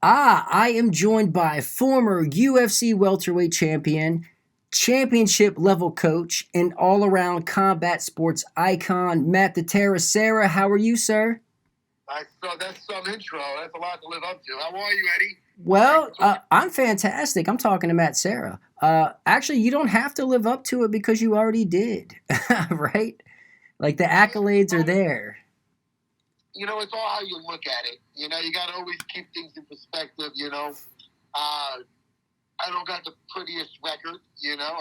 I am joined by former UFC welterweight champion, championship level coach, and all around combat sports icon, Matt Serra. How are you, sir? That's some intro. That's a lot to live up to. How are you, Eddie? Well, I'm fantastic. I'm talking to Matt Serra. Actually, you don't have to live up to it because you already did, right? Like the accolades are there. You know, it's all how you look at it. You know, you got to always keep things in perspective. You know, I don't got the prettiest record. You know,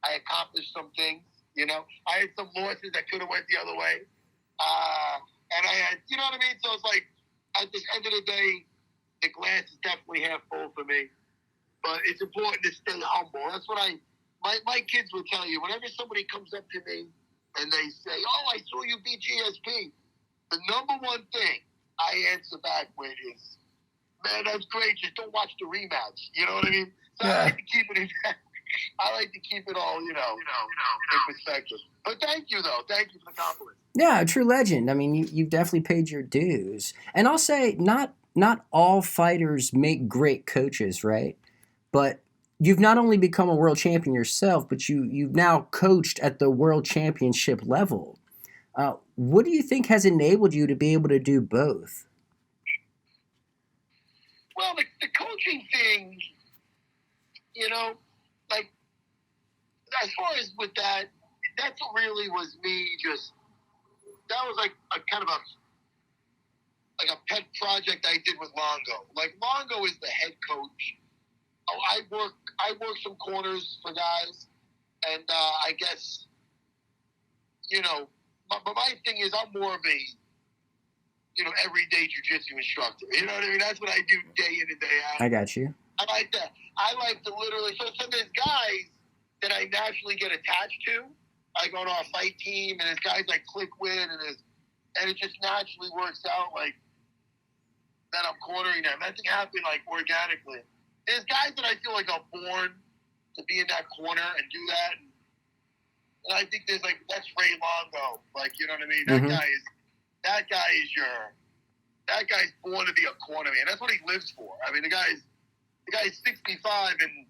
I accomplished some things. You know, I had some losses that could have went the other way. And I had, you know what I mean? So it's like, at the end of the day, the glass is definitely half full for me. But it's important to stay humble. That's what my kids will tell you. Whenever somebody comes up to me and they say, "Oh, I saw you beat GSP," the number one thing I answer back with is, "Man, that's great. Just don't watch the rematch." You know what I mean? So yeah. I like to keep it in. I like to keep it all, in perspective. But thank you, though. Thank you for the compliment. Yeah, a true legend. I mean, you've definitely paid your dues. And I'll say, not all fighters make great coaches, right? But you've not only become a world champion yourself, but you've now coached at the world championship level. What do you think has enabled you to be able to do both? Well, the coaching thing, like, as far as with that really was me that was like a kind of a pet project I did with Longo. Like, Longo is the head coach. Oh, I work some corners for guys, and I guess, but my thing is I'm more of a, everyday jiu-jitsu instructor. You know what I mean? That's what I do day in and day out. I got you. I like that. I like to literally, so there's guys that I naturally get attached to. I go to our fight team, and there's guys I click with, and it just naturally works out like that I'm cornering them. That thing happened like organically. There's guys that I feel like I'm born to be in that corner and do that. And I think that's Ray Longo. Like, you know what I mean? That guy's born to be a corner man. That's what he lives for. I mean, the guy's 65 and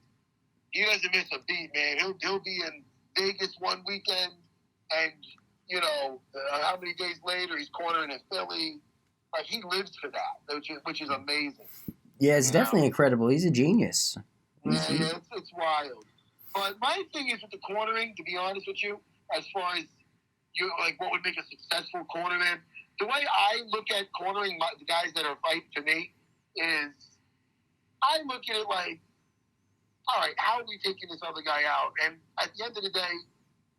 he doesn't miss a beat, man. He'll be in Vegas one weekend and, how many days later he's cornering in Philly. Like, he lives for that, which is amazing. Yeah, it's definitely incredible. He's a genius. It's wild. But my thing is with the cornering, to be honest with you, as far as what would make a successful cornerman, the way I look at cornering the guys that are fighting to me is I look at it like, all right, how are we taking this other guy out? And at the end of the day,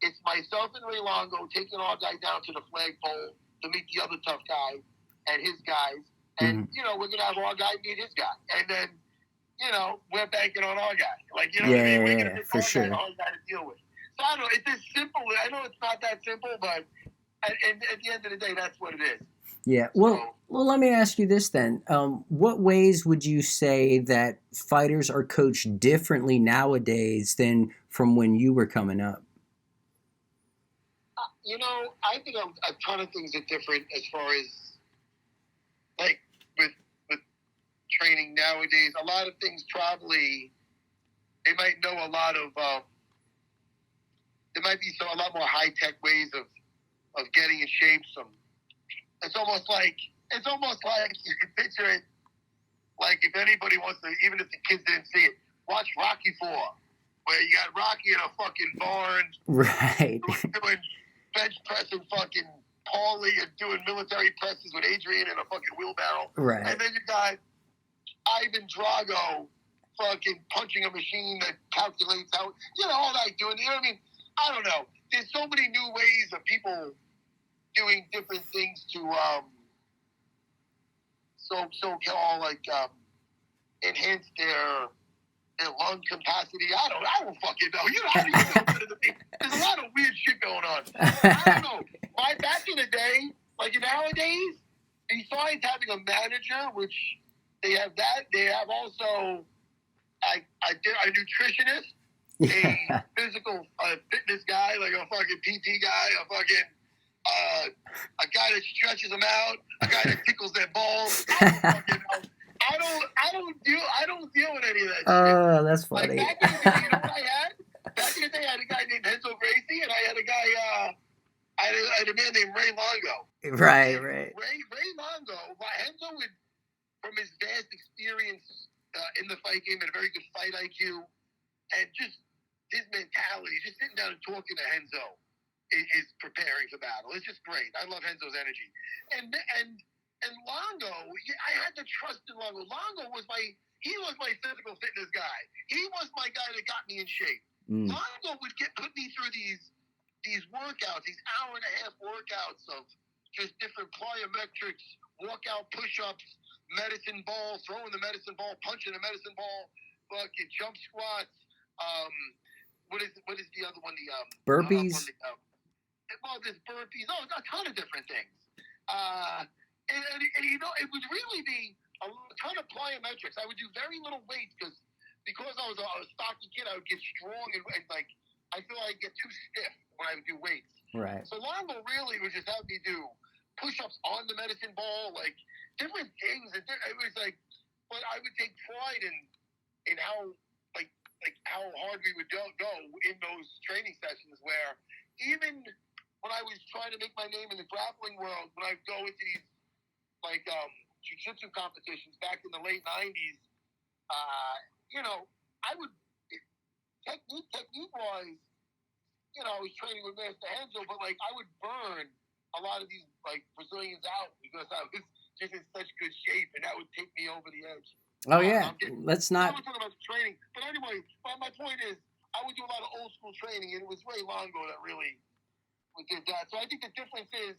it's myself and Ray Longo taking our guy down to the flagpole to meet the other tough guy and his guys. And, we're going to have our guy meet his guy. And then, we're banking on our guy. Like, what I mean? We're going to pick our guy to deal with. So I don't know. It's as simple. I know it's not that simple, but at the end of the day, that's what it is. Yeah. Well, let me ask you this then. What ways would you say that fighters are coached differently nowadays than from when you were coming up? I think a ton of things are different as far as, like, with training nowadays. A lot of things probably, they might know a lot of, there might be a lot more high-tech ways of getting in shape. It's almost like you can picture it, like if anybody wants to, even if the kids didn't see it, watch Rocky IV, where you got Rocky in a fucking barn. Right. Doing bench pressing fucking Paulie and doing military presses with Adrian in a fucking wheelbarrow. Right. And then you got Ivan Drago fucking punching a machine that calculates how, all that doing, you know what I mean? I don't know. There's so many new ways of people doing different things to, enhance their lung capacity. I don't fucking know. How do you know better than me? There's a lot of weird shit going on. I don't know. Back in the day, like nowadays, besides having a manager, which they have that, they have also a nutritionist, a physical fitness guy, like a fucking PT guy, a fucking a guy that stretches them out, a guy that tickles their balls. I I don't deal with any of that shit. Oh, that's Like funny. back in the day, you know what I had? Back in the day, I had a guy named Enzo Gracie, and I had a guy, I had a man named Ray Longo. Right, And right. Ray Longo, Enzo would, from his vast experience in the fight game, and a very good fight IQ, and just his mentality, just sitting down and talking to Enzo is preparing for battle. It's just great. I love Enzo's energy. And Longo, I had to trust in Longo. Longo was my physical fitness guy. He was my guy that got me in shape. Longo would put me through these workouts, these hour and a half workouts of just different plyometrics, walkout push-ups, medicine ball, throwing the medicine ball, punching the medicine ball, fucking jump squats. What is the other one? The burpees. There's burpees. Oh, a ton of different things. And you know, it would really be a ton of plyometrics. I would do very little weights because I was a stocky kid. I would get strong and like I feel like I'd get too stiff when I would do weights. Right. So Longo really would just have me do push-ups on the medicine ball, like different things. And it was like, but I would take pride in how like how hard we would go in those training sessions. Where even when I was trying to make my name in the grappling world, when I go into these like jiu-jitsu competitions back in the late '90s, you know, I would technique-wise, you know, I was training with Master Enzo, but like I would burn a lot of these like Brazilians out because I was just in such good shape, and that would take me over the edge. Oh yeah, let's not. I'm talking about training, but anyway, my point is, I would do a lot of old school training, and it was Ray Longo that really did that. So I think the difference is,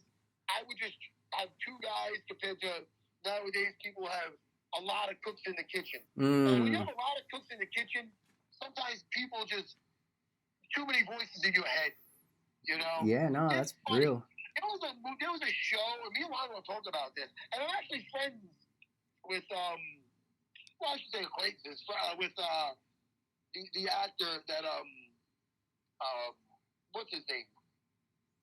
I would just have two guys compared to nowadays. People have a lot of cooks in the kitchen. And when you have a lot of cooks in the kitchen, sometimes people just too many voices in your head. You know? Yeah, no, that's real. There was a show, and me and Longo talked about this, and I'm actually friends with well, I should say acquaintances with the actor that what's his name?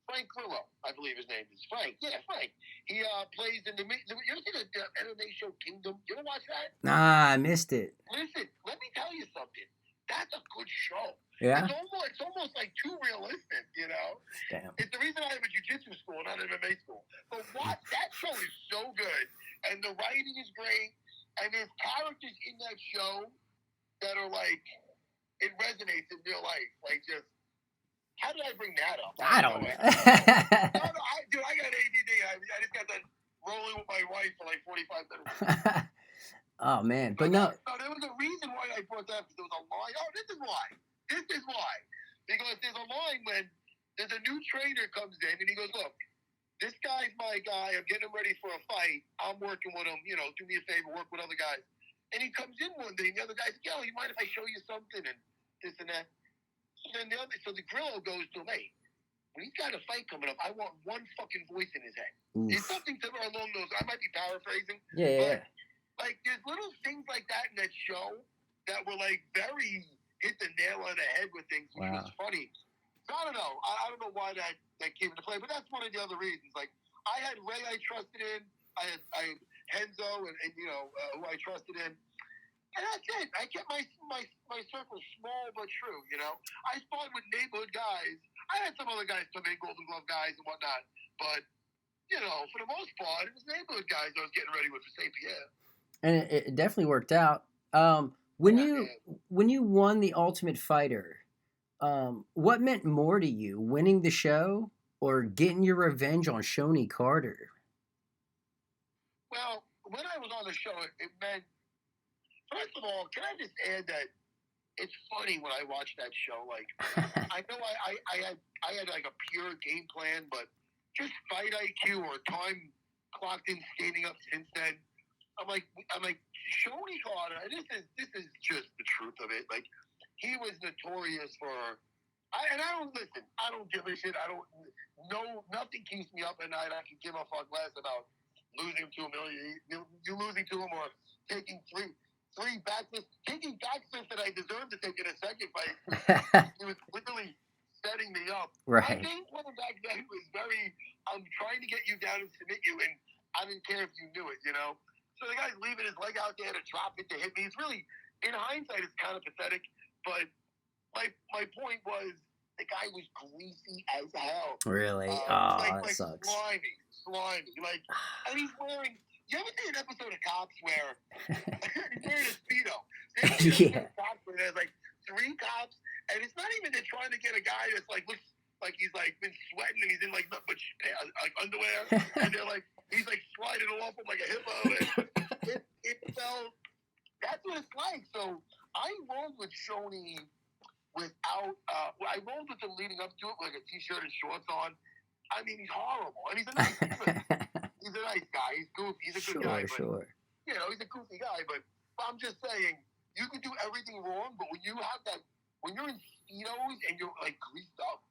Frank Grillo, I believe his name is. Frank. Yeah, Frank. He plays in the. You ever seen the MMA show Kingdom? You ever watch that? Nah, I missed it. Listen, let me tell you something. That's a good show. Yeah. It's almost like too realistic, you know. Damn. It's the reason I have a jiu-jitsu school, not an MMA school. But that show is so good, and the writing is great, and there's characters in that show that are like, it resonates in real life, like just. How did I bring that up? I don't know. Dude, I got ADD. I just got done rolling with my wife for like 45 minutes. Oh, man. But no. There was a reason why I brought that. There was a line. Oh, this is why. Because there's a line when there's a new trainer comes in and he goes, look, this guy's my guy. I'm getting him ready for a fight. I'm working with him. You know, do me a favor, work with other guys. And he comes in one day and the other guy's like, yo, you mind if I show you something? And this and that. So the Grillo goes to him, hey, when he's got a fight coming up, I want one fucking voice in his head. Oof. It's something similar along those. I might be paraphrasing. Yeah. But, like, there's little things like that in that show that were, like, very hit the nail on the head with things, which was funny. So I don't know. I don't know why that came into play, but that's one of the other reasons. Like, I had Ray I trusted in. I had Henzo and you know, who I trusted in. And that's it. I kept my circle small but true, you know. I sparred with neighborhood guys. I had some other guys come in, Golden Glove guys and whatnot. But, you know, for the most part, it was neighborhood guys I was getting ready with for St. Pierre. And it definitely worked out. When you won the Ultimate Fighter, what meant more to you, winning the show or getting your revenge on Shoney Carter? Well, when I was on the show, it meant, first of all, can I just add that it's funny when I watch that show. Like, I know I had like a pure game plan, but just fight IQ or time clocked in standing up since then. I'm like Shoney Carter. This is just the truth of it. Like, he was notorious for. I don't listen. I don't give a shit. I don't know. Nothing keeps me up at night. I can give a fuck less about losing to him. You losing to him or taking three backflips, taking backflips that I deserved to take in a second fight. He was literally setting me up. Right. My game plan back then was very, I'm trying to get you down and submit you, and I didn't care if you knew it, you know? So the guy's leaving his leg out there to drop it to hit me. It's really, in hindsight, it's kind of pathetic. But my point was, the guy was greasy as hell. Really? That sucks. Slimy. And he's wearing. You ever see an episode of Cops where he's wearing a Speedo? Yeah. Cops where there's like 3 cops, and it's not even they're trying to get a guy that's like looks like he's like been sweating and he's in like not much like underwear, and they're like he's like sliding off him like a hippo. And it felt that's what it's like. So I rolled with Shoney without. I rolled with him leading up to it with like a t-shirt and shorts on. I mean, he's horrible, and he's a nice guy. He's goofy. He's a good guy. But, you know, he's a goofy guy. But I'm just saying, you can do everything wrong, but when you have that, when you're in Speedos and you're like greased up,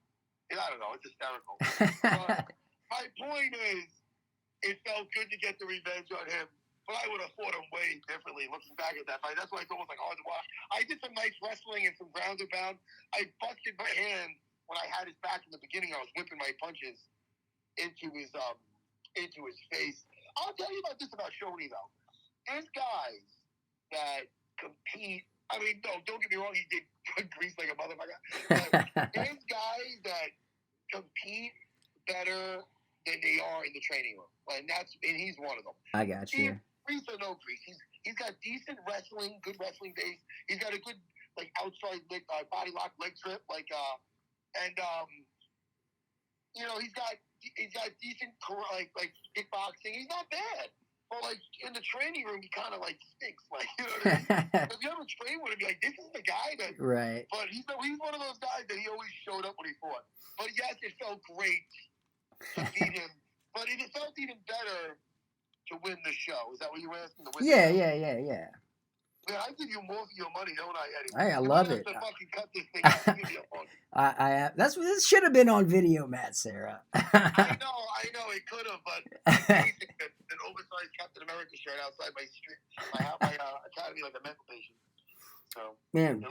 I don't know, it's hysterical. But my point is, it felt good to get the revenge on him. But I would have fought him way differently looking back at that fight. That's why it's almost like hard to watch. I did some nice wrestling and some ground and pound. I busted my hand when I had his back in the beginning. I was whipping my punches into his face. I'll tell you about this about Shoney though. There's guys that compete. I mean, no, don't get me wrong. He did grease like a motherfucker. But there's guys that compete better than they are in the training room, and he's one of them. I got you. Grease or no grease, he's got decent wrestling, good wrestling base. He's got a good like outside body lock leg trip, you know, he's got decent like kickboxing. He's not bad. But like in the training room, he kind of like stinks. Like, you know what I mean? If you ever train with him, you're like, this is the guy that. Right. But he's one of those guys that he always showed up when he fought. But yes, it felt great to beat him. But it felt even better to win the show. Is that what you were asking? Yeah. Man, I give you more for your money, don't I, Eddie? Hey, I love it. To fucking cut this thing out, give me a phone. This should have been on video, Matt Serra. I know, it could have, but I'm an oversized Captain America shirt outside my street. I have my academy like a mental patient. So, man,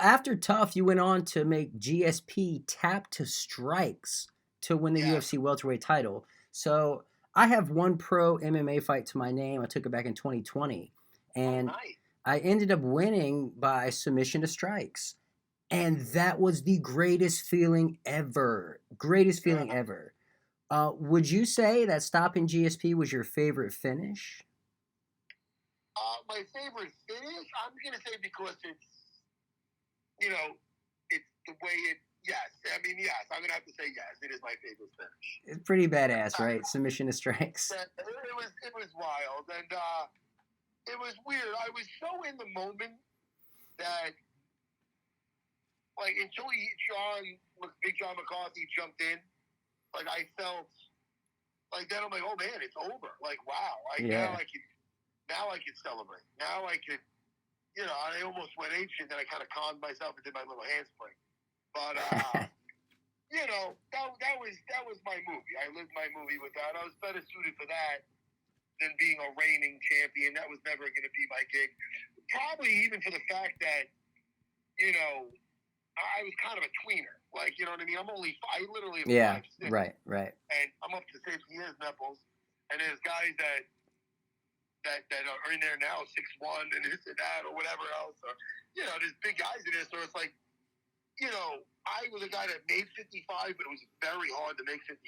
after Tough, you went on to make GSP tap to strikes to win the UFC welterweight title. So I have one pro MMA fight to my name. I took it back in 2020, and I ended up winning by submission to strikes. And that was the greatest feeling ever. Ever. Would you say that stopping GSP was your favorite finish? My favorite finish? I'm going to say because it's, you know, it's the way it, yes. I mean, yes. I'm going to have to say yes. It is my favorite finish. It's pretty badass, right? Submission to strikes. It was wild. And it was weird. I was so in the moment that, like, until Big John McCarthy jumped in, like, I felt, like, then I'm like, oh, man, it's over. Like, wow. Now I could celebrate. Now I could, you know, I almost went apeshit, then I kind of calmed myself and did my little handspring. But, you know, that was my movie. I lived my movie with that. I was better suited for that than being a reigning champion. That was never going to be my gig. Probably even for the fact that, you know, I was kind of a tweener. Like, you know what I mean? I literally am 5'6". Right. And I'm up to 50 years nipples. And there's guys that are in there now, 6'1", and this and that, or whatever else. Or, you know, there's big guys in there. So it's like, you know, I was a guy that made 55, but it was very hard to make 55.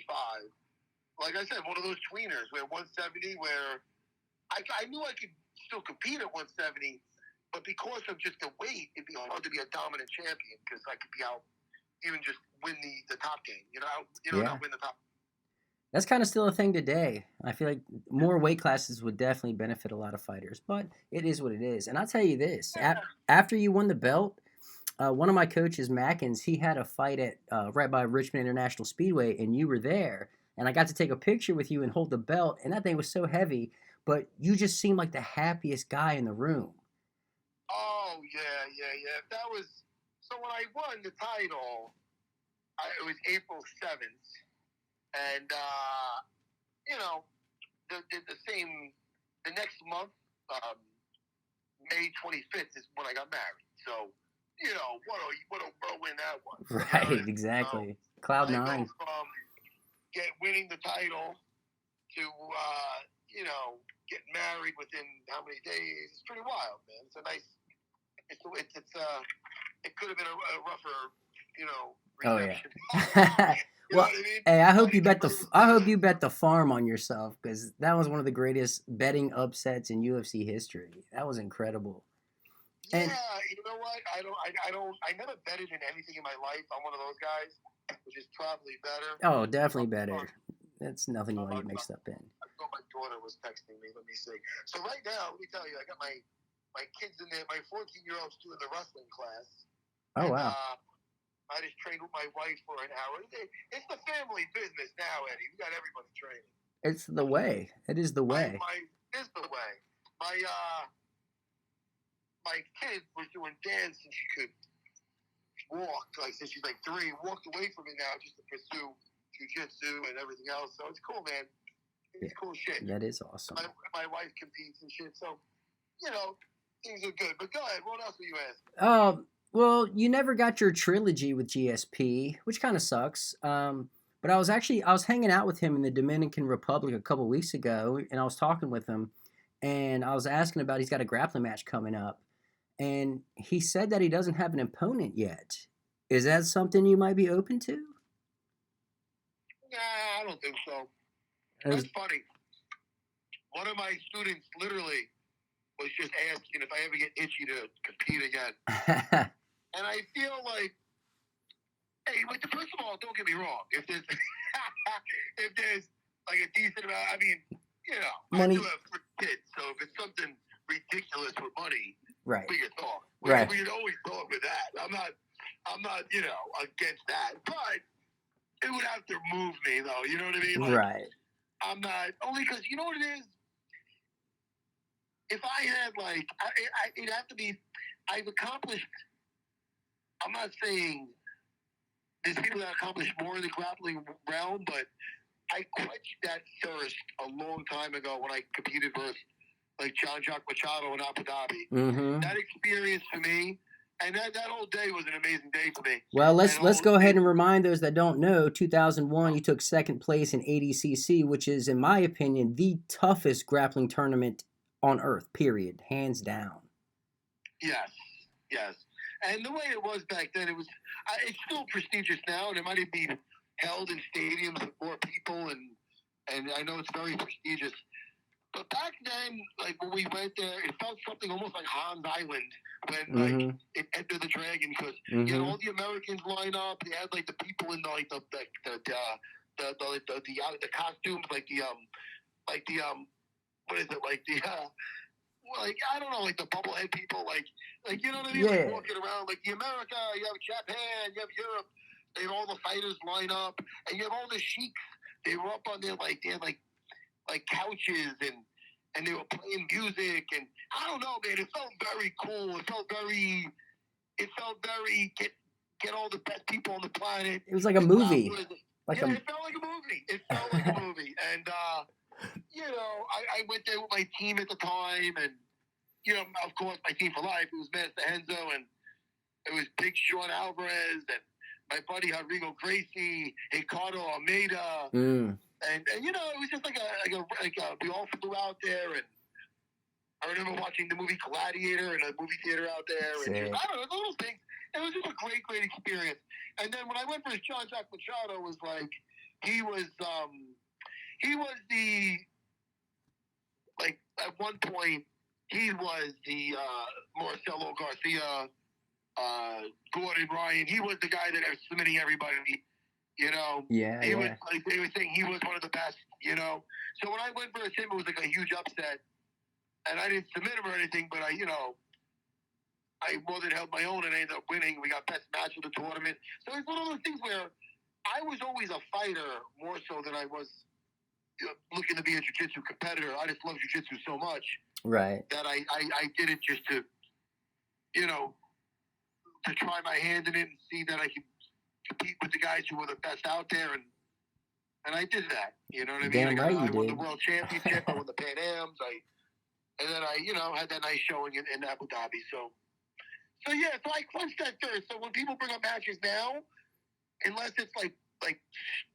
Like I said, one of those tweeners where 170, where I knew I could still compete at 170, but because of just the weight, it'd be hard to be a dominant champion because I could be out, even just win the top game. Not win the top. That's kind of still a thing today. I feel like more weight classes would definitely benefit a lot of fighters, but it is what it is. And I'll tell you this, after you won the belt, one of my coaches, Mackins, he had a fight at right by Richmond International Speedway, and you were there. And I got to take a picture with you and hold the belt, and that thing was so heavy, but you just seemed like the happiest guy in the room. Oh, yeah. That was, so when I won the title, it was April 7th, and, you know, the next month, May 25th is when I got married, so, you know, what a whirlwind that was. Right, you know? Exactly. Cloud nine. From winning the title to, you know, getting married within how many days. It's pretty wild, man. It's a nice. It could have been a rougher, reception. Well, what I mean? hey, I hope you bet the farm on yourself, because that was one of the greatest betting upsets in UFC history. That was incredible. Yeah, you know what? I never betted in anything in my life. I'm one of those guys, which is probably better. Oh, definitely better. That's nothing you want to get mixed up in. I thought my daughter was texting me. Let me see. So right now, let me tell you, I got my kids in there. My 14-year-old's doing the wrestling class. Oh, wow. I just trained with my wife for an hour. It's the family business now, Eddie. We got everybody training. It's the way. It is the way. It's the way. My kid was doing dance and she could walk. Like since she's like 3, walked away from it now just to pursue jiu-jitsu and everything else. So it's cool, man. It's cool shit. That is awesome. My wife competes and shit. So, things are good. But go ahead. What else were you asking? Well, you never got your trilogy with GSP, which kind of sucks. But I was hanging out with him in the Dominican Republic a couple weeks ago, and I was talking with him, and I was asking about he's got a grappling match coming up, and he said that he doesn't have an opponent yet. Is that something you might be open to? Nah, I don't think so. That's funny. One of my students literally was just asking if I ever get itchy to compete again. And I feel like, hey, first of all, don't get me wrong. If there's like a decent amount, I mean, money. I do have 3 kids, so if it's something ridiculous with money, right, we can talk. Right. We can always talk with that. I'm not, against that. But it would have to move me, though. You know what I mean? Like, right. I'm not, only because, you know what it is? If I had, it'd have to be, I've accomplished, I'm not saying there's people that accomplish more in the grappling realm, but I quenched that thirst a long time ago when I competed versus like Jean-Jacques Machado in Abu Dhabi. Mm-hmm. That experience for me, and that whole day was an amazing day for me. Well, let's go ahead and remind those that don't know, 2001, you took 2nd place in ADCC, which is, in my opinion, the toughest grappling tournament on earth, period, hands down. Yes. And the way it was back then, it's still prestigious now, and it might be held in stadiums with more people, and I know it's very prestigious. But back then, like when we went there, it felt something almost like Hans Island when it entered the Dragon, because you had all the Americans line up. They had like the people in the costumes, like the what is it, like the I don't know, like the bubblehead people, like you know what I mean, like walking around, like the America, you have Japan, you have Europe, they have all the fighters line up, and you have all the sheiks. They were up on there, like they had like couches, and they were playing music, and I don't know, man, it felt very cool. It felt very get all the best people on the planet. It was like a movie. It felt like a movie. And I went there with my team at the time, and of course, my team for life. It was Master Henzo, and it was Big Sean Alvarez, and my buddy Rodrigo Gracie, Ricardo Almeida, and it was just like we all flew out there, and I remember watching the movie Gladiator in a movie theater out there, and just, I don't know, those things. It was just a great experience. And then when I went for his Jean-Jacques Machado, was like he was the, like, at one point, he was the Marcelo Garcia, Gordon Ryan. He was the guy that was submitting everybody, Yeah, he was, like, they were saying he was one of the best, So when I went for him, it was like a huge upset. And I didn't submit him or anything, but I more than held my own and I ended up winning. We got best match of the tournament. So it's one of those things where I was always a fighter more so than I was looking to be a jiu-jitsu competitor. I just love jiu-jitsu so much, right, that I did it just to, to try my hand in it and see that I could compete with the guys who were the best out there, and I did that. You know what I mean? I won the World Championship. I won the Pan Ams. And then I had that nice showing in Abu Dhabi. So I quenched that thirst. So when people bring up matches now, unless it's like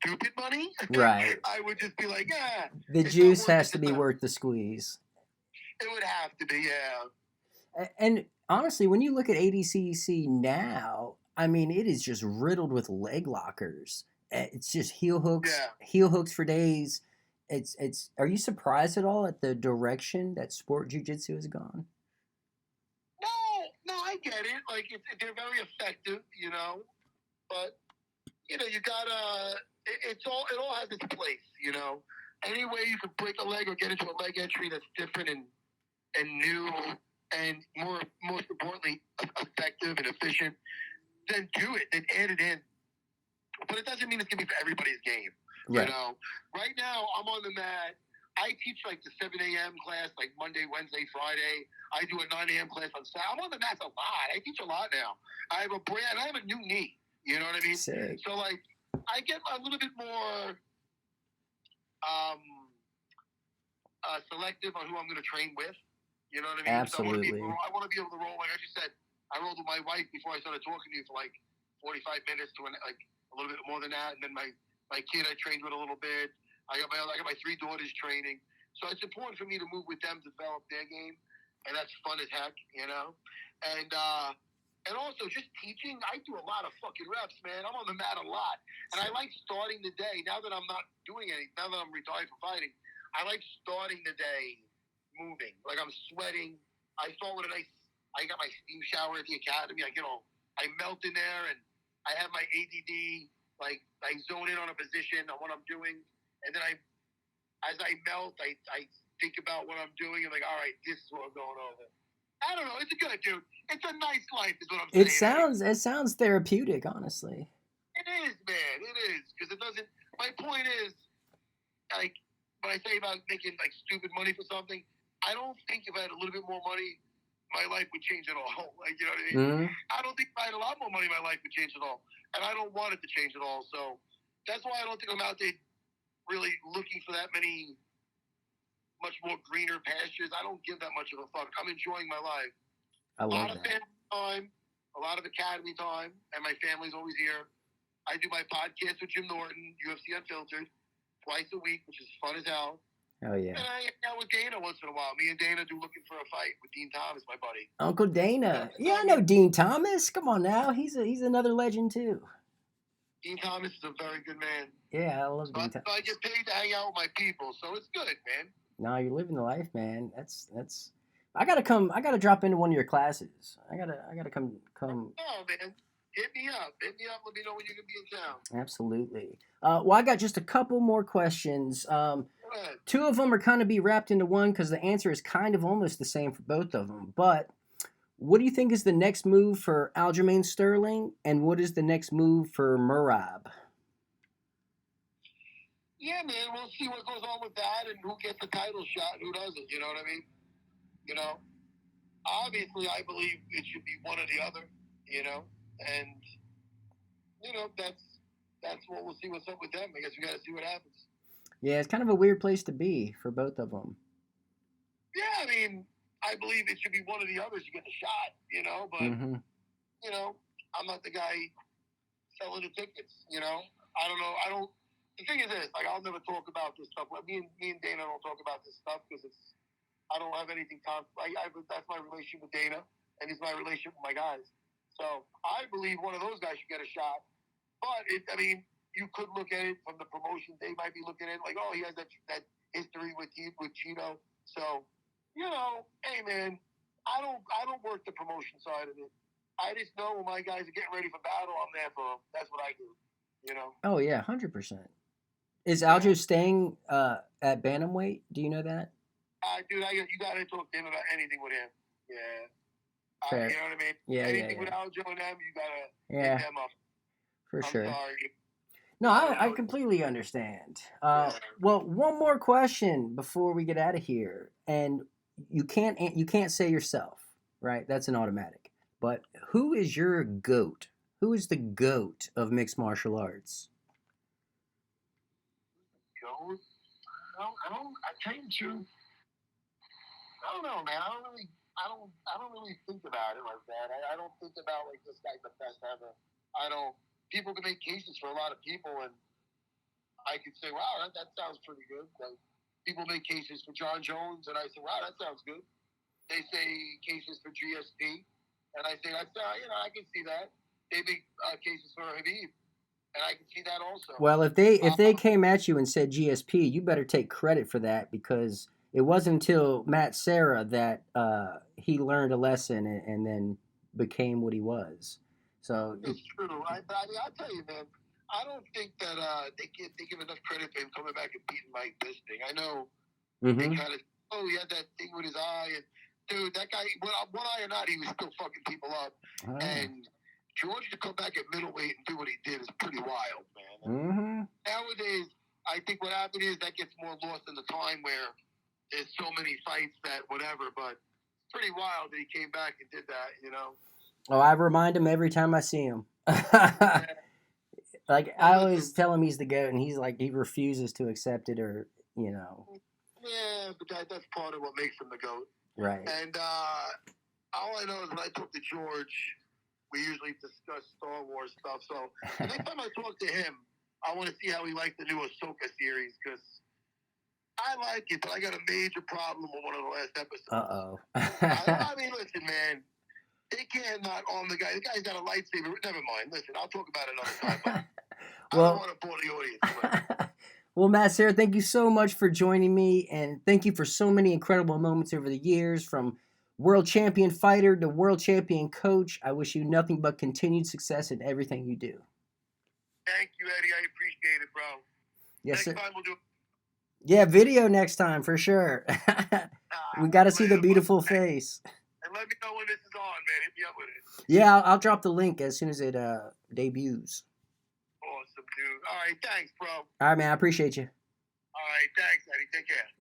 stupid money, right, I would just be like, the juice has to be worth the squeeze. It would have to be, yeah. And honestly, when you look at ADCC now, I mean, it is just riddled with leg lockers. It's just Yeah. heel hooks for days. It's. Are you surprised at all at the direction that sport jiu-jitsu has gone? No, I get it. Like, they're very effective, but, you gotta, it all has its place, Any way you can break a leg or get into a leg entry that's different and new and most importantly, effective and efficient, then do it, then add it in. But it doesn't mean it's going to be for everybody's game. Right. Right now I'm on the mat. I teach like the 7 a.m. class, like Monday, Wednesday, Friday. I do a 9 a.m. class on Saturday. I'm on the mats a lot. I teach a lot now. I have a new knee. You know what I mean? Sick. So like, I get a little bit more selective on who I'm going to train with. You know what I mean? Absolutely. So I want to be able to roll. Like I just said, I rolled with my wife before I started talking to you for like 45 minutes to like a little bit more than that. And then my kid I trained with a little bit. I got my 3 daughters training. So it's important for me to move with them to develop their game. And that's fun as heck, And also just teaching, I do a lot of fucking reps, man. I'm on the mat a lot. And I like starting the day. Now that I'm not doing anything, now that I'm retired from fighting, I like starting the day moving. Like I'm sweating. I start with I got my steam shower at the academy. I melt in there and I have my ADD. Like I zone in on a position on what I'm doing. And then as I melt, I think about what I'm doing and like, all right, this is what I'm going over. I don't know. It's good, dude. It's a nice life, is what I'm saying. It sounds therapeutic, honestly. It is, man. It is because it doesn't. My point is, like, when I say about making like stupid money for something, I don't think if I had a little bit more money, my life would change at all. Like, you know what I mean? Mm-hmm. I don't think if I had a lot more money, my life would change at all, and I don't want it to change at all. So that's why I don't think I'm out there really looking for that much more greener pastures. I don't give that much of a fuck. I'm enjoying my life. I love a lot of that. family time, a lot of academy time, and my family's always here. I do my podcast with Jim Norton, UFC Unfiltered, twice a week, which is fun as hell. Oh yeah. And I hang out with Dana once in a while. Me and Dana do Looking for a Fight with Dean Thomas, my buddy. Uncle Dana. Yeah, I know Dean Thomas. Come on now. He's another legend too. Dean Thomas is a very good man. Yeah, I love Dean Thomas. So I get paid to hang out with my people, so it's good, man. No, you're living the life, man. That's I gotta drop into one of your classes. I gotta come. Oh man. Hit me up. Let me know when you can be in town. Absolutely. Well, I got just a couple more questions. 2 of them are kind of be wrapped into one because the answer is kind of almost the same for both of them. But what do you think is the next move for Aljamain Sterling, and what is the next move for Merab? Yeah, man, we'll see what goes on with that and who gets the title shot and who doesn't. You know what I mean? Obviously, I believe it should be one or the other. And that's what we'll see what's up with them. I guess we got to see what happens. Yeah, it's kind of a weird place to be for both of them. Yeah, I mean, I believe it should be one or the other to get the shot. But I'm not the guy selling the tickets. I don't know. The thing is this: like, I'll never talk about this stuff. Me and Dana don't talk about this stuff because I don't have anything. That's my relationship with Dana, and it's my relationship with my guys. So I believe one of those guys should get a shot. But you could look at it from the promotion. They might be looking at it like, oh, he has that history with Chino. So, hey man, I don't work the promotion side of it. I just know when my guys are getting ready for battle, I'm there for them. That's what I do. Oh yeah, 100%. Is Aljo staying at bantamweight? Do you know that? Dude, you gotta talk to him about anything with him. Yeah. Fair. You know what I mean? Yeah, anything with Aljo and them, you gotta hit them up. For sure. I'm sorry. No, I completely understand. Well, one more question before we get out of here, and you can't say yourself, right? That's an automatic. But who is your GOAT? Who is the GOAT of mixed martial arts? GOAT? I tell you the truth. I don't know, man. I don't really think about it like that. I don't think about like this guy's the best ever. People can make cases for a lot of people, and I could say, wow, that sounds pretty good. Like, people make cases for John Jones, and I say, wow, that sounds good. They say cases for GSP, and I say, that's I can see that. They make cases for Habib, and I can see that also. Well, if they came at you and said GSP, you better take credit for that, because it wasn't until Matt Serra that he learned a lesson and then became what he was. So it's true. I mean, I'll tell you, man. I don't think that they give enough credit for him coming back and beating Mike Bisping. I know they kind of he had that thing with his eye, and dude, that guy, one eye or not, he was still fucking people up. And George to come back at middleweight and do what he did is pretty wild, man. Nowadays, I think what happened is that gets more lost in the time where there's so many fights that whatever, but it's pretty wild that he came back and did that, you know. Oh, I remind him every time I see him. Like, I always tell him he's the GOAT, and he's like, he refuses to accept it, or, you know. Yeah, but that's part of what makes him the GOAT. Right. And all I know is when I talk to George, we usually discuss Star Wars stuff. So the next time I talk to him, I want to see how he liked the new Ahsoka series, because I like it, but I got a major problem with one of the last episodes. I mean, listen, man. They can't not arm the guy. The guy's got a lightsaber. Never mind. Listen, I'll talk about it another time. Well, I don't want to bore the audience. But. Well, Matt Serra, thank you so much for joining me, and thank you for so many incredible moments over the years, from world champion fighter to world champion coach. I wish you nothing but continued success in everything you do. Thank you, Eddie. I appreciate it, bro. Yes, next time we'll do. Yeah, video next time for sure. We got to see the beautiful face. And let me know when this is on, man. Hit me up with it. Yeah, I'll drop the link as soon as it debuts. Awesome, dude. All right, thanks, bro. All right, man. I appreciate you. All right, thanks, Eddie. Take care.